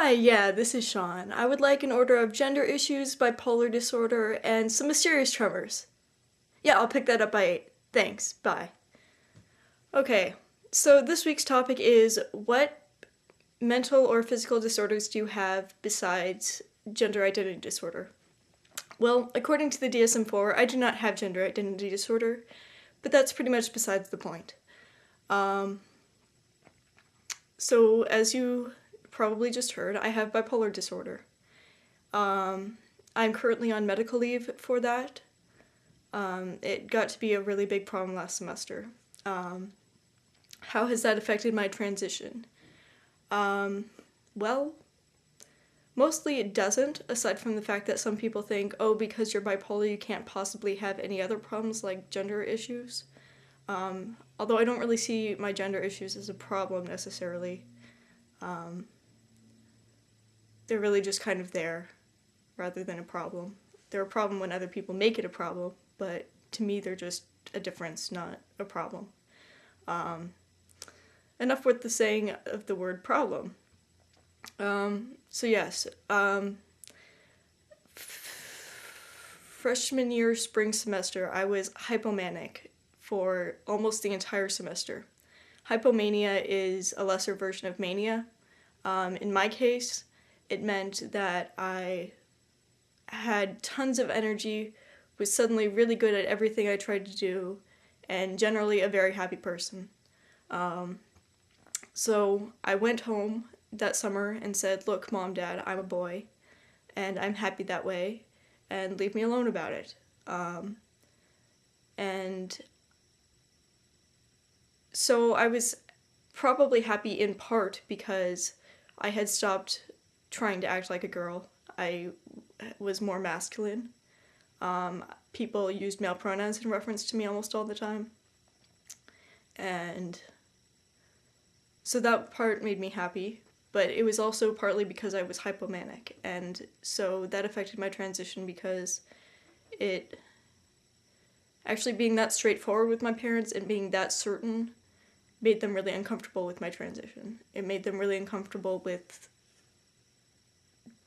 Hi, yeah, this is Sean. I would like an order of gender issues, bipolar disorder, and some mysterious tremors. Yeah, I'll pick that up by 8. Thanks, bye. Okay, so this week's topic is what mental or physical disorders do you have besides gender identity disorder? Well, according to the DSM-4, I do not have gender identity disorder, but that's pretty much besides the point. So as you probably just heard, I have bipolar disorder. I'm currently on medical leave for that. It got to be a really big problem last semester. How has that affected my transition? Well, mostly it doesn't, aside from the fact that some people think, oh, because you're bipolar, you can't possibly have any other problems like gender issues. Although I don't really see my gender issues as a problem necessarily. They're really just kind of there rather than a problem. They're a problem when other people make it a problem, but to me they're just a difference, not a problem. Enough with the saying of the word problem. So yes, freshman year spring semester, I was hypomanic for almost the entire semester. Hypomania is a lesser version of mania. In my case, it meant that I had tons of energy, was suddenly really good at everything I tried to do, and generally a very happy person. So I went home that summer and said, look, Mom, Dad, I'm a boy, and I'm happy that way, and leave me alone about it. And so I was probably happy in part because I had stopped trying to act like a girl. I was more masculine. People used male pronouns in reference to me almost all the time. And so that part made me happy, but it was also partly because I was hypomanic, and so that affected my transition because it actually being that straightforward with my parents and being that certain made them really uncomfortable with my transition. It made them really uncomfortable with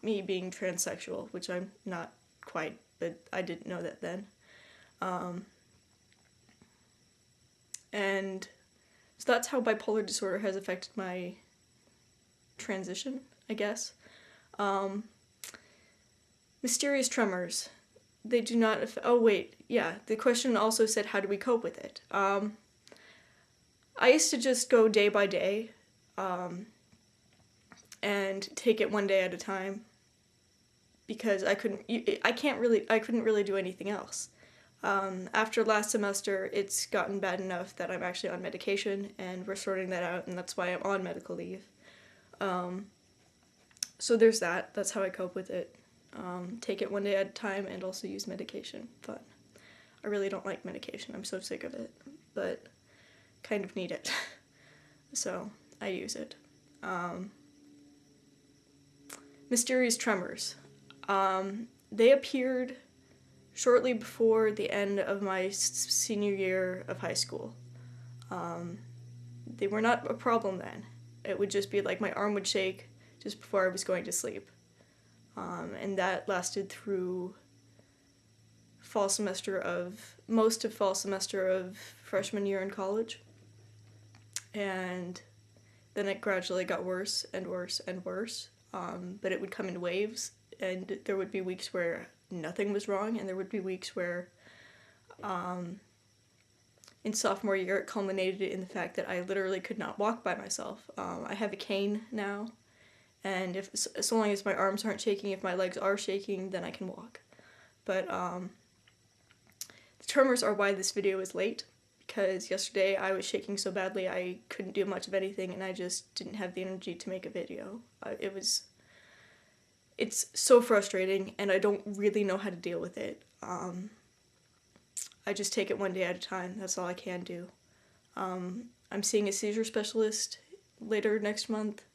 me being transsexual, which I'm not quite, but I didn't know that then. And so that's how bipolar disorder has affected my transition, I guess. Mysterious tremors. They do not oh wait, yeah, the question also said how do we cope with it? I used to just go day by day, and take it one day at a time, because I couldn't really do anything else. After last semester, it's gotten bad enough that I'm actually on medication, and we're sorting that out, and that's why I'm on medical leave. So there's that. That's how I cope with it. Take it one day at a time, and also use medication. Fun. I really don't like medication. I'm so sick of it, but kind of need it. So I use it. Mysterious tremors. They appeared shortly before the end of my senior year of high school. They were not a problem then. It would just be like my arm would shake just before I was going to sleep. And that lasted through most of fall semester of freshman year in college. And then it gradually got worse and worse and worse. But it would come in waves, and there would be weeks where nothing was wrong, and there would be weeks where in sophomore year it culminated in the fact that I literally could not walk by myself. I have a cane now, and so long as my arms aren't shaking, if my legs are shaking, then I can walk. But the tremors are why this video is late, because yesterday I was shaking so badly I couldn't do much of anything, and I just didn't have the energy to make a video. It's so frustrating, and I don't really know how to deal with it. I just take it one day at a time. That's all I can do. I'm seeing a seizure specialist later next month,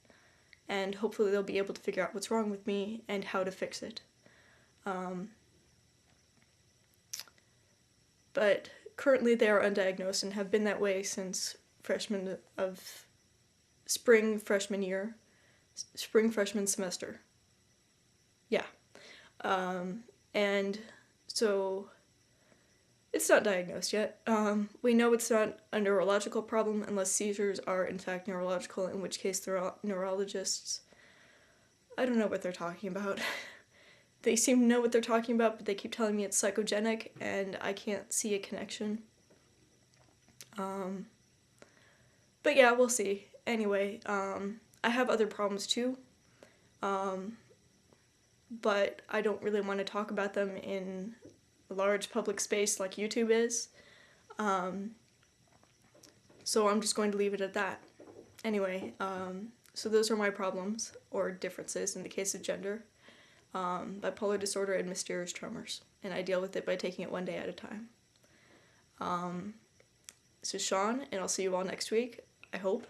and hopefully they'll be able to figure out what's wrong with me and how to fix it. But currently they are undiagnosed and have been that way since spring freshman year. spring freshman semester. Yeah. And so it's not diagnosed yet. We know it's not a neurological problem unless seizures are in fact neurological, in which case the neurologists, I don't know what they're talking about. They seem to know what they're talking about, but they keep telling me it's psychogenic, and I can't see a connection. But yeah, we'll see. Anyway, I have other problems too, but I don't really want to talk about them in a large public space like YouTube is. So I'm just going to leave it at that. Anyway, so those are my problems, or differences in the case of gender. Bipolar disorder and mysterious tremors, and I deal with it by taking it one day at a time. This is Sean, and I'll see you all next week, I hope.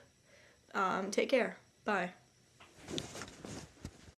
Take care. Bye.